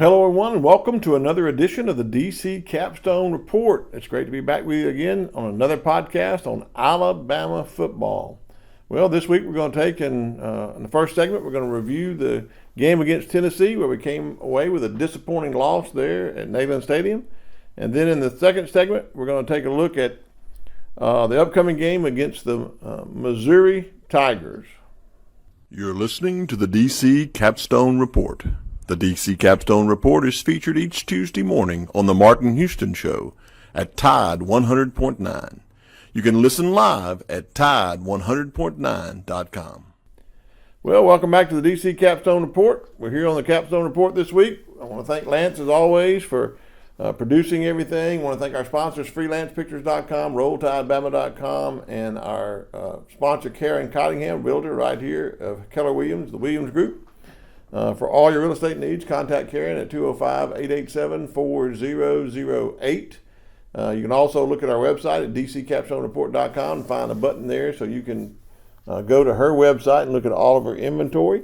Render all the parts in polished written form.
Hello everyone and welcome to another edition of the DC Capstone Report. It's great to be back with you again on another podcast on Alabama football. Well, this week we're going to take in the first segment, we're going to review the game against Tennessee where we came away with a disappointing loss there at Neyland Stadium. And then in the second segment, we're going to take a look at the upcoming game against the Missouri Tigers. You're listening to the DC Capstone Report. The DC Capstone Report is featured each Tuesday morning on the Martin Houston Show at Tide 100.9. You can listen live at Tide100.9.com. Well, welcome back to the DC Capstone Report. We're here on the Capstone Report this week. I want to thank Lance, as always, for producing everything. I want to thank our sponsors, freelancepictures.com, rolltidebama.com, and our sponsor, Karen Cottingham, realtor right here of Keller Williams, the Williams Group. For all your real estate needs, contact Karen at 205-887-4008. You can also look at our website at dccapstonereport.com and find a button there so you can go to her website and look at all of her inventory.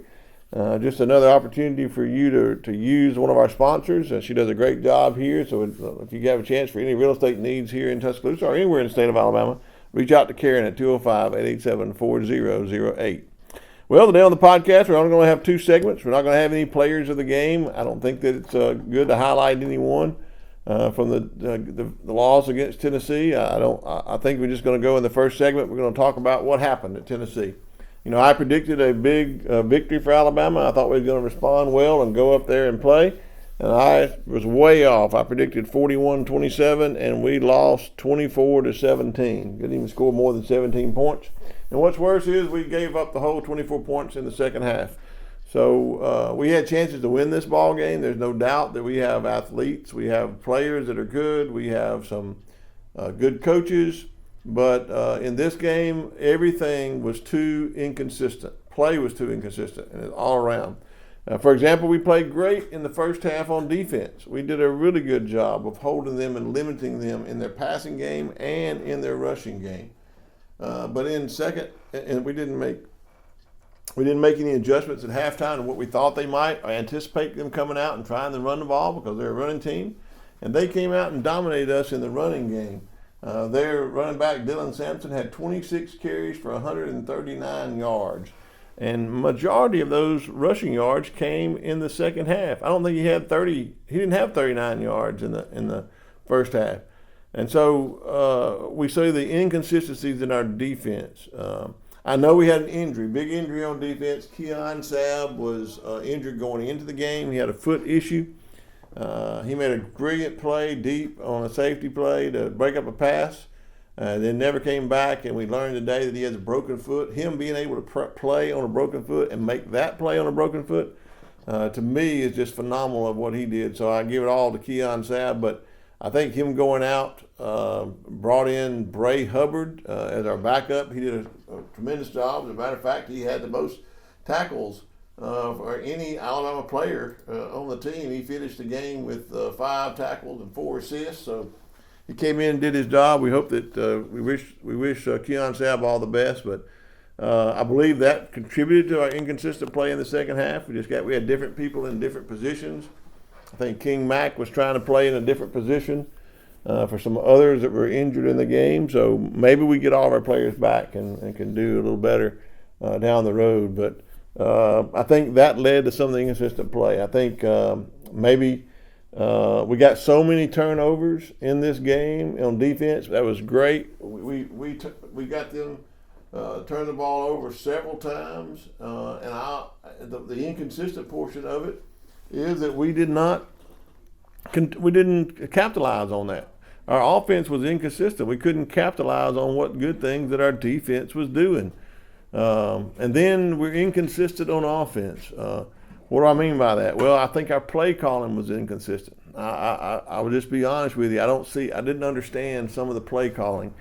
Just another opportunity for you to use one of our sponsors. She does a great job here, so if you have a chance for any real estate needs here in Tuscaloosa or anywhere in the state of Alabama, reach out to Karen at 205-887-4008. Well, today on the podcast, we're only going to have two segments. We're not going to have any players of the game. I don't think that it's good to highlight anyone from the loss against Tennessee. I think we're just going to go in the first segment. We're going to talk about what happened at Tennessee. You know, I predicted a big victory for Alabama. I thought we were going to respond well and go up there and play, and I was way off. I predicted 41-27, and we lost 24-17. Didn't even score more than 17 points. And what's worse is we gave up the whole 24 points in the second half. So we had chances to win this ball game. There's no doubt that we have athletes. We have players that are good. We have some good coaches. But in this game, everything was too inconsistent. Play was too inconsistent, and it's all around. For example, we played great in the first half on defense. We did a really good job of holding them and limiting them in their passing game and in their rushing game. But in second, and we didn't make any adjustments at halftime to what we thought they might. I anticipate them coming out and trying to run the ball because they're a running team, and they came out and dominated us in the running game. Their running back Dylan Sampson had 26 carries for 139 yards, and majority of those rushing yards came in the second half. I don't think he had 30. He didn't have 39 yards in the first half. And so we see the inconsistencies in our defense. I know we had an injury, big injury on defense. Keon Sabb was injured going into the game. He had a foot issue. He made a brilliant play deep on a safety play to break up a pass. Then never came back, and we learned today that he has a broken foot. Him being able to play on a broken foot and make that play on a broken foot, to me, is just phenomenal of what he did. So I give it all to Keon Sabb, but I think him going out brought in Bray Hubbard as our backup. He did a tremendous job. As a matter of fact, he had the most tackles for any Alabama player on the team. He finished the game with 5 tackles and 4 assists. So he came in and did his job. We hope that we wish Keon Sabb all the best, but I believe that contributed to our inconsistent play in the second half. We had different people in different positions. I think King Mack was trying to play in a different position for some others that were injured in the game. So maybe we get all of our players back and can do a little better down the road. But I think that led to some of the inconsistent play. I think maybe we got so many turnovers in this game on defense. That was great. We got them turn the ball over several times. And the inconsistent portion of it is that we didn't capitalize on that. Our offense was inconsistent. We couldn't capitalize on what good things that our defense was doing. And then we're inconsistent on offense. What do I mean by that? Well, I think our play calling was inconsistent. I would just be honest with you. I didn't understand some of the play calling.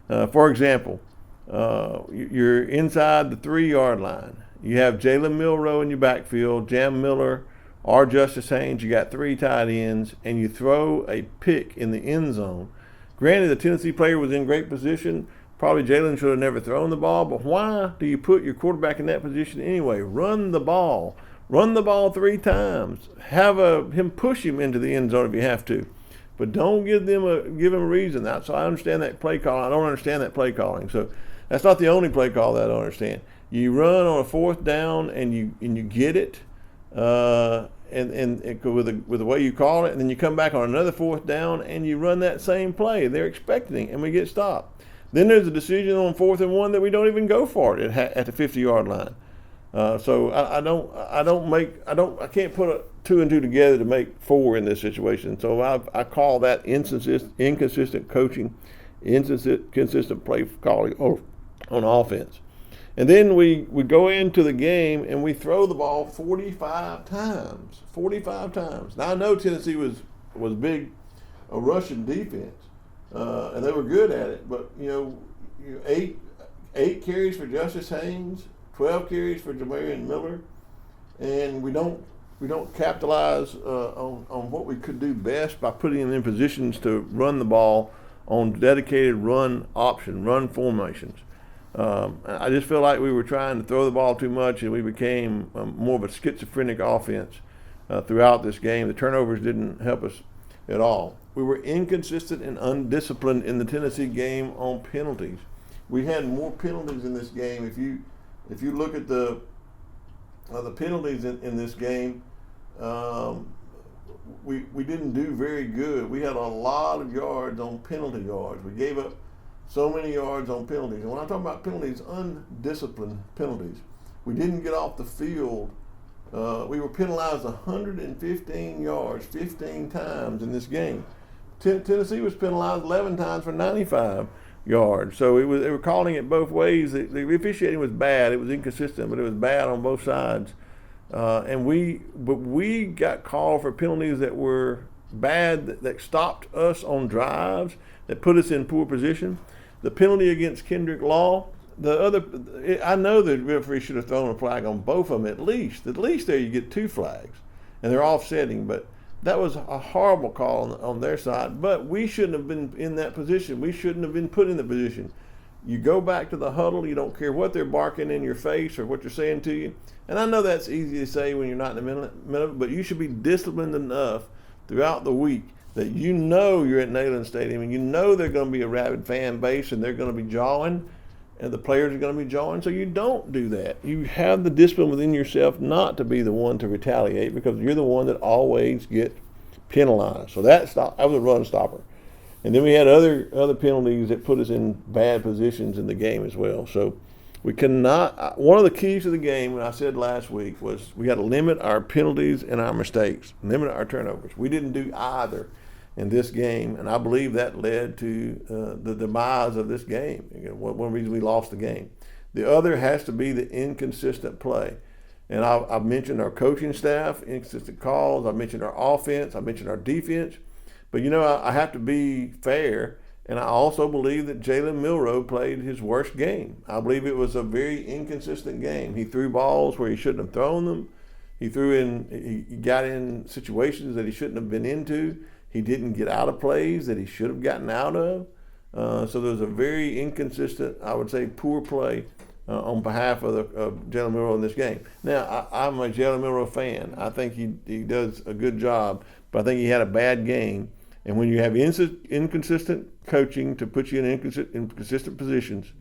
For example, you're inside the 3-yard line. You have Jalen Milroe in your backfield, Jam Miller, or Justice Haynes. You got 3 tight ends, and you throw a pick in the end zone. Granted, the Tennessee player was in great position. Probably Jalen should have never thrown the ball, but why do you put your quarterback in that position anyway? Run the ball. Run the ball 3 times. Have him push him into the end zone if you have to. But don't give him a reason. So I understand that play call. I don't understand that play calling. So that's not the only play call that I don't understand. You run on a 4th down and you get it, and with the way you call it, and then you come back on another 4th down and you run that same play. They're expecting it, and we get stopped. Then there's a decision on 4th and 1 that we don't even go for it at the 50-yard line. So I can't put 2 and 2 together to make 4 in this situation. So I call that inconsistent coaching, inconsistent play calling on offense. And then we go into the game and we throw the ball 45 times. 45 times. Now I know Tennessee was big a Russian defense, and they were good at it. But eight carries for Justice Haynes, 12 carries for Jamarian Miller, and we don't capitalize on what we could do best by putting them in positions to run the ball on dedicated run formations. I just feel like we were trying to throw the ball too much, and we became more of a schizophrenic offense throughout this game. The turnovers didn't help us at all. We were inconsistent and undisciplined in the Tennessee game on penalties. We had more penalties in this game. If you look at the penalties in this game, we didn't do very good. We had a lot of yards on penalty yards. We gave up so many yards on penalties. And when I'm talking about penalties, undisciplined penalties, we didn't get off the field. We were penalized 115 yards 15 times in this game. Tennessee was penalized 11 times for 95 yards. So they were calling it both ways. The officiating was bad. It was inconsistent, but it was bad on both sides. And we got called for penalties that were bad, that stopped us on drives, that put us in poor position. The penalty against Kendrick Law, I know the referee should have thrown a flag on both of them at least. At least there you get 2 flags, and they're offsetting. But that was a horrible call on their side. But we shouldn't have been in that position. We shouldn't have been put in the position. You go back to the huddle. You don't care what they're barking in your face or what they're saying to you. And I know that's easy to say when you're not in the middle of it, but you should be disciplined enough throughout the week that you're at Neyland Stadium and they're going to be a rabid fan base and they're going to be jawing and the players are going to be jawing. So you don't do that. You have the discipline within yourself not to be the one to retaliate, because you're the one that always gets penalized. So that was a run stopper. And then we had other penalties that put us in bad positions in the game as well. So we cannot. One of the keys to the game, and I said last week, was we got to limit our penalties and our mistakes, limit our turnovers. We didn't do either in this game, and I believe that led to the demise of this game. One reason we lost the game. The other has to be the inconsistent play. And I've mentioned our coaching staff, inconsistent calls. I've mentioned our offense. I've mentioned our defense. But, I have to be fair, and I also believe that Jalen Milroe played his worst game. I believe it was a very inconsistent game. He threw balls where he shouldn't have thrown them. He got in situations that he shouldn't have been into. He didn't get out of plays that he should have gotten out of. So there was a very inconsistent, I would say, poor play on behalf of Jalen Milroe in this game. Now, I'm a Jalen Milroe fan. I think he does a good job, but I think he had a bad game. And when you have inconsistent coaching to put you in inconsistent positions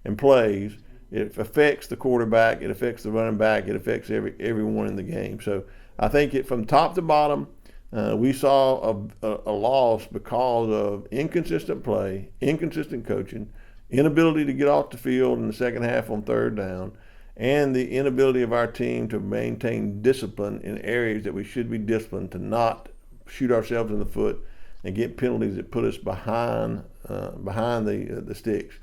and plays, it affects the quarterback, it affects the running back, it affects everyone in the game. So I think from top to bottom, we saw a loss because of inconsistent play, inconsistent coaching, inability to get off the field in the second half on 3rd down, and the inability of our team to maintain discipline in areas that we should be disciplined, to not shoot ourselves in the foot and get penalties that put us behind the sticks.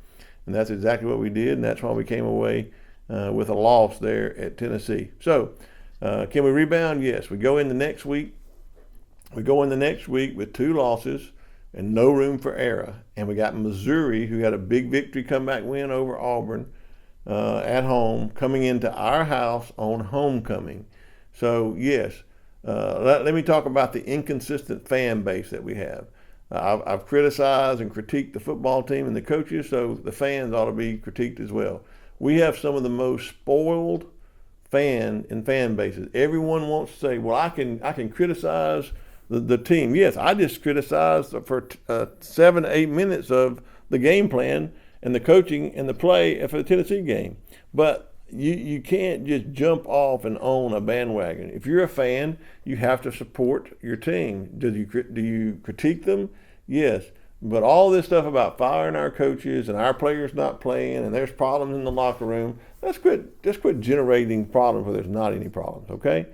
And that's exactly what we did, and that's why we came away with a loss there at Tennessee. So can we rebound? Yes. We go in the next week with 2 losses and no room for error. And we got Missouri, who had a big victory comeback win over Auburn at home, coming into our house on homecoming. So, yes, let me talk about the inconsistent fan base that we have. I've criticized and critiqued the football team and the coaches, so the fans ought to be critiqued as well. We have some of the most spoiled fan bases. Everyone wants to say, well, I can criticize the team. Yes, I just criticized for 7 to 8 minutes of the game plan and the coaching and the play for the Tennessee game. But you can't just jump off and own a bandwagon. If you're a fan, you have to support your team. Do you critique them? Yes. But all this stuff about firing our coaches and our players not playing and there's problems in the locker room, just quit generating problems where there's not any problems, okay?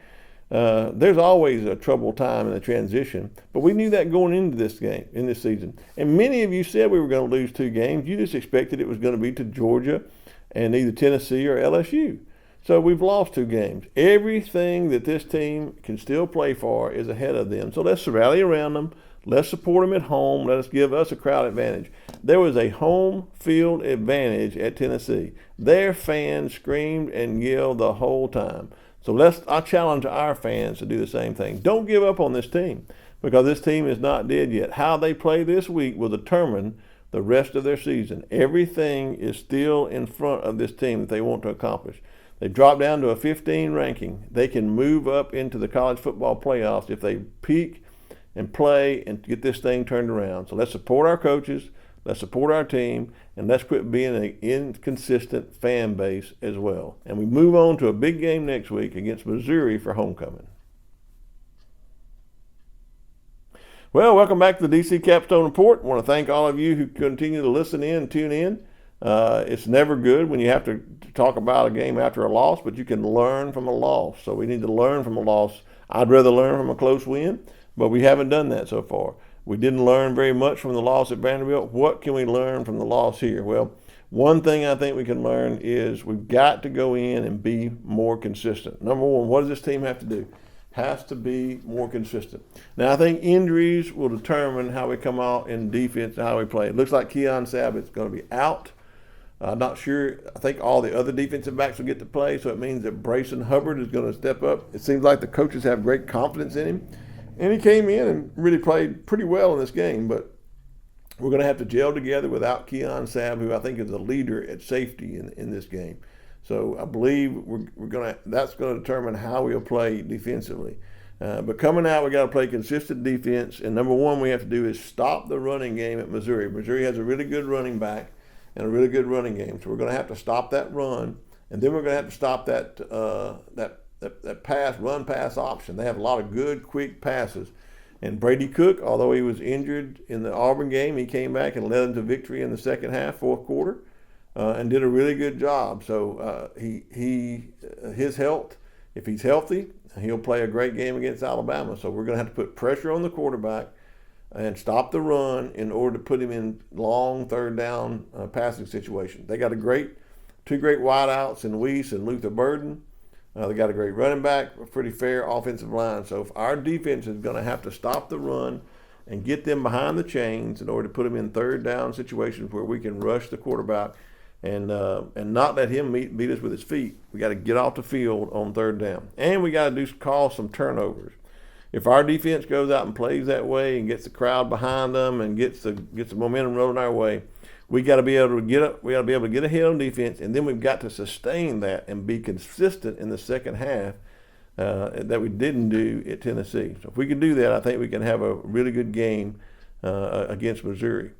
There's always a troubled time in the transition, but we knew that going into this game, in this season. And many of you said we were going to lose 2 games. You just expected it was going to be to Georgia and either Tennessee or LSU. So we've lost 2 games. Everything that this team can still play for is ahead of them. So let's rally around them. Let's support them at home. Let us give us a crowd advantage. There was a home field advantage at Tennessee. Their fans screamed and yelled the whole time. So I challenge our fans to do the same thing. Don't give up on this team because this team is not dead yet. How they play this week will determine the rest of their season. Everything is still in front of this team that they want to accomplish. They dropped down to a 15 ranking. They can move up into the college football playoffs if they peak and play and get this thing turned around. So let's support our coaches, let's support our team, and let's quit being an inconsistent fan base as well. And we move on to a big game next week against Missouri for homecoming. Well, welcome back to the DC Capstone Report. I want to thank all of you who continue to listen in and tune in. It's never good when you have to talk about a game after a loss, but you can learn from a loss. So we need to learn from a loss. I'd rather learn from a close win, but we haven't done that so far. We didn't learn very much from the loss at Vanderbilt. What can we learn from the loss here? Well, one thing I think we can learn is we've got to go in and be more consistent. Number one, what does this team have to do? Has to be more consistent. Now, I think injuries will determine how we come out in defense and how we play. It looks like Keon Sabbath's going to be out. I'm not sure. I think all the other defensive backs will get to play, so it means that Brayson Hubbard is going to step up. It seems like the coaches have great confidence in him. And he came in and really played pretty well in this game, but we're going to have to gel together without Keon Sabb, who I think is a leader at safety in this game. So I believe that's going to determine how we'll play defensively. But coming out, we got to play consistent defense. And number one, we have to do is stop the running game at Missouri. Missouri has a really good running back and a really good running game, so we're going to have to stop that run, and then we're going to have to stop that run-pass option. They have a lot of good, quick passes. And Brady Cook, although he was injured in the Auburn game, he came back and led them to victory in the second half, fourth quarter, and did a really good job. So his health, if he's healthy, he'll play a great game against Alabama. So we're going to have to put pressure on the quarterback and stop the run in order to put him in long third down passing situations. They got two great wideouts in Weiss and Luther Burden. They got a great running back, a pretty fair offensive line. So if our defense is going to have to stop the run and get them behind the chains in order to put them in third down situations where we can rush the quarterback and not let him beat us with his feet. We got to get off the field on third down, and we got to call some turnovers. If our defense goes out and plays that way and gets the crowd behind them and gets the momentum rolling our way, we got to be able to get up. We got to be able to get ahead on defense, and then we've got to sustain that and be consistent in the second half that we didn't do at Tennessee. So if we can do that, I think we can have a really good game against Missouri.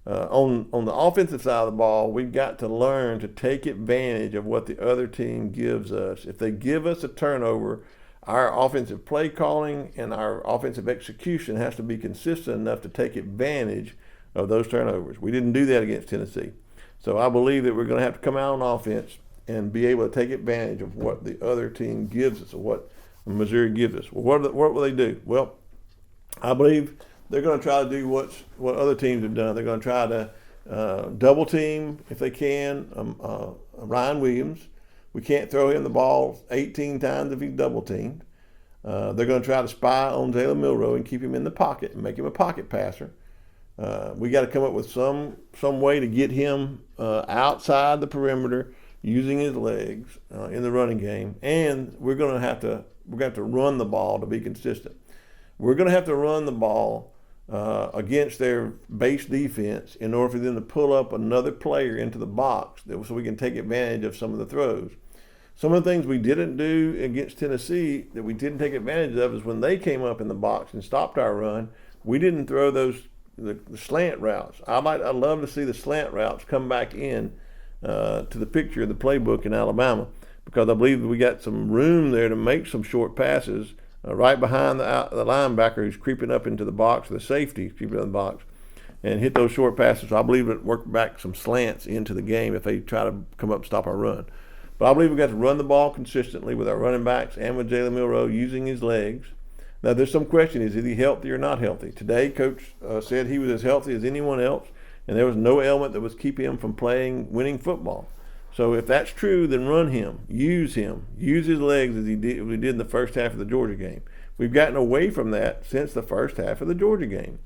On the offensive side of the ball, we've got to learn to take advantage of what the other team gives us. If they give us a turnover, our offensive play calling and our offensive execution has to be consistent enough to take advantage of those turnovers. We didn't do that against Tennessee. So I believe that we're going to have to come out on offense and be able to take advantage of what the other team gives us or what Missouri gives us. Well, what will they do? Well, I believe they're going to try to do what other teams have done. They're going to try to double team, if they can, Ryan Williams. We can't throw him the ball 18 times if he's double teamed. They're going to try to spy on Jalen Milroe and keep him in the pocket and make him a pocket passer. We got to come up with some way to get him outside the perimeter using his legs in the running game, and we're going to have to run the ball to be consistent. We're going to have to run the ball against their base defense in order for them to pull up another player into the box so we can take advantage of some of the throws. Some of the things we didn't do against Tennessee that we didn't take advantage of is when they came up in the box and stopped our run, we didn't throw the slant routes. I'd love to see the slant routes come back in to the picture of the playbook in Alabama, because I believe we got some room there to make some short passes right behind the linebacker who's creeping up into the box, the safety creeping in the box, and hit those short passes. So I believe it worked back some slants into the game if they try to come up and stop our run. But I believe we got to run the ball consistently with our running backs and with Jalen Milroe using his legs. Now, there's some question, is he healthy or not healthy? Today, Coach said he was as healthy as anyone else, and there was no ailment that was keeping him from winning football. So if that's true, then run him, use his legs as we did in the first half of the Georgia game. We've gotten away from that since the first half of the Georgia game.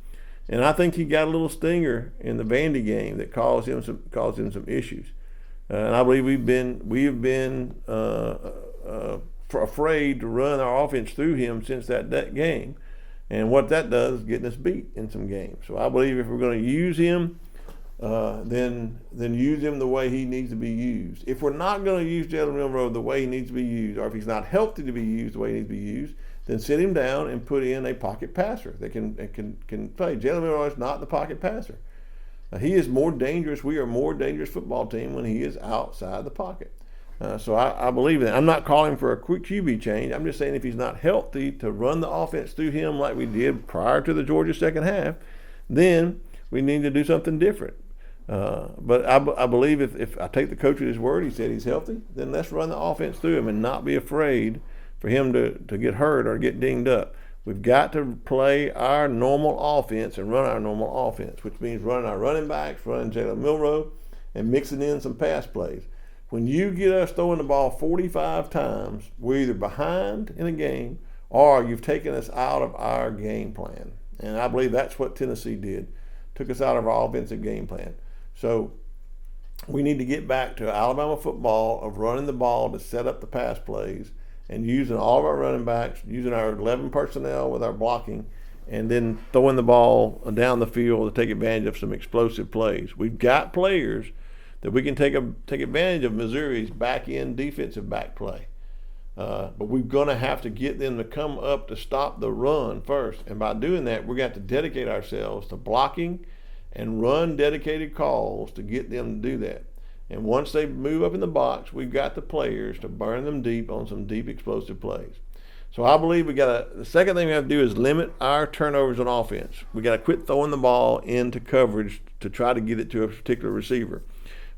And I think he got a little stinger in the Vandy game that caused him some issues. And I believe we've been afraid to run our offense through him since that game. And what that does is getting us beat in some games. So I believe if we're going to use him, then use him the way he needs to be used. If we're not going to use Jalen Milroe the way he needs to be used, or if he's not healthy to be used the way he needs to be used, then sit him down and put in a pocket passer that can play. Jalen Milroe is not the pocket passer. He is more dangerous. We are a more dangerous football team when he is outside the pocket. So I believe that. I'm not calling for a quick QB change. I'm just saying if he's not healthy to run the offense through him like we did prior to the Georgia second half, then we need to do something different. But I believe if I take the coach at his word, he said he's healthy, then let's run the offense through him and not be afraid for him to get hurt or get dinged up. We've got to play our normal offense and run our normal offense, which means running our running backs, running Jalen Milroe, and mixing in some pass plays. When you get us throwing the ball 45 times, we're either behind in a game or you've taken us out of our game plan. And I believe that's what Tennessee did, took us out of our offensive game plan. So we need to get back to Alabama football of running the ball to set up the pass plays and using all of our running backs, using our 11 personnel with our blocking, and then throwing the ball down the field to take advantage of some explosive plays. We've got players that we can take advantage of Missouri's back-end defensive back play. But we're going to have to get them to come up to stop the run first. And by doing that, we're going to have to dedicate ourselves to blocking and run dedicated calls to get them to do that. And once they move up in the box, we've got the players to burn them deep on some deep explosive plays. So I believe the second thing we have to do is limit our turnovers on offense. We got to quit throwing the ball into coverage to try to get it to a particular receiver.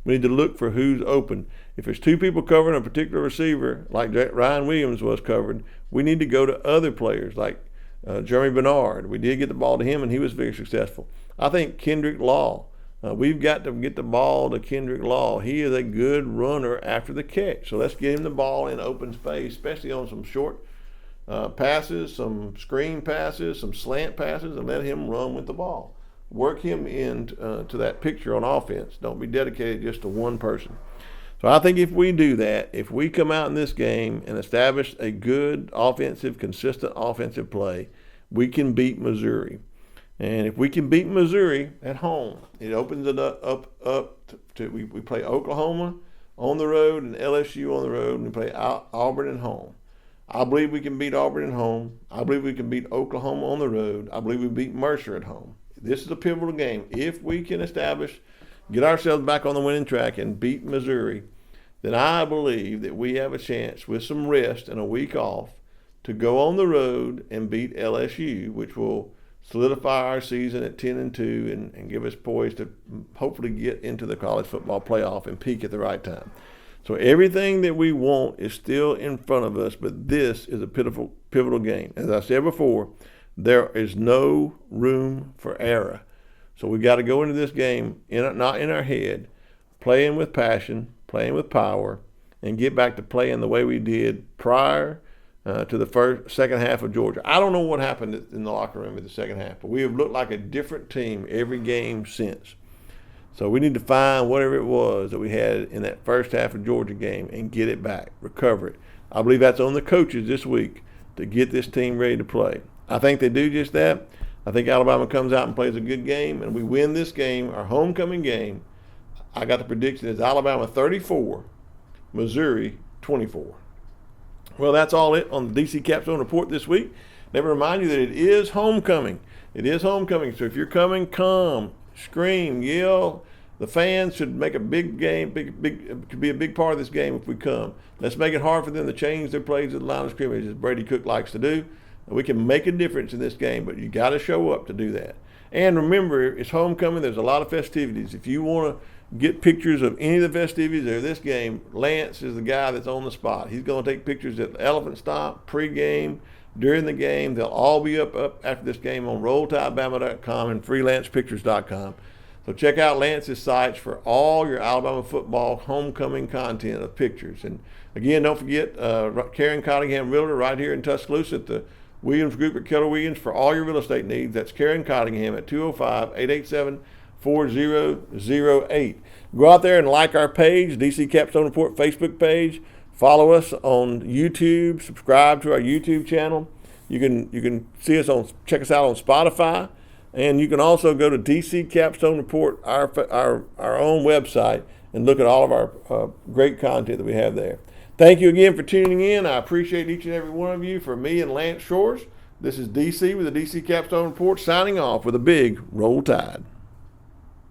We need to look for who's open. If there's two people covering a particular receiver, like Ryan Williams was covered, we need to go to other players like Jeremy Bernard. We did get the ball to him, and he was very successful. I think Kendrick Law. We've got to get the ball to Kendrick Law. He is a good runner after the catch. So let's get him the ball in open space, especially on some short passes, some screen passes, some slant passes, and let him run with the ball. Work him into to that picture on offense. Don't be dedicated just to one person. So I think if we do that, if we come out in this game and establish a good offensive, consistent offensive play, we can beat Missouri. And if we can beat Missouri at home, it opens it up to we play Oklahoma on the road and LSU on the road, and we play Auburn at home. I believe we can beat Auburn at home. I believe we can beat Oklahoma on the road. I believe we beat Mercer at home. This is a pivotal game. If we can get ourselves back on the winning track and beat Missouri, then I believe that we have a chance with some rest and a week off to go on the road and beat LSU, which will solidify our season at 10-2 and give us poised to hopefully get into the college football playoff and peak at the right time. So everything that we want is still in front of us, but this is a pivotal game. As I said before, there is no room for error. So we got to go into this game not in our head, playing with passion, playing with power, and get back to playing the way we did prior to the second half of Georgia. I don't know what happened in the locker room in the second half, but we have looked like a different team every game since. So we need to find whatever it was that we had in that first half of Georgia game and get it back, recover it. I believe that's on the coaches this week to get this team ready to play. I think they do just that. I think Alabama comes out and plays a good game, and we win this game, our homecoming game. I got the prediction is Alabama 34, Missouri 24. Well, that's all it on the DC Capstone Report this week. Let me remind you that it is homecoming. It is homecoming, so if you're coming, come, scream, yell. The fans should make a big game, could be a big part of this game if we come. Let's make it hard for them to change their plays at the line of scrimmage, as Brady Cook likes to do. We can make a difference in this game, but you got to show up to do that. And remember, it's homecoming. There's a lot of festivities. If you want to get pictures of any of the festivities or this game, Lance is the guy that's on the spot. He's going to take pictures at the Elephant Stop, pregame, during the game. They'll all be up after this game on RollTideBama.com and FreelancePictures.com. So check out Lance's sites for all your Alabama football homecoming content of pictures. And again, don't forget Karen Cottingham Realtor right here in Tuscaloosa at the Williams Group at Keller Williams for all your real estate needs. That's Karen Cottingham at 205-887-4008. Go out there and like our page, DC Capstone Report Facebook page. Follow us on YouTube. Subscribe to our YouTube channel. You can see us check us out on Spotify. And you can also go to DC Capstone Report, our own website, and look at all of our great content that we have there. Thank you again for tuning in. I appreciate each and every one of you. For me and Lance Shores, this is DC with the DC Capstone Report signing off with a big Roll Tide.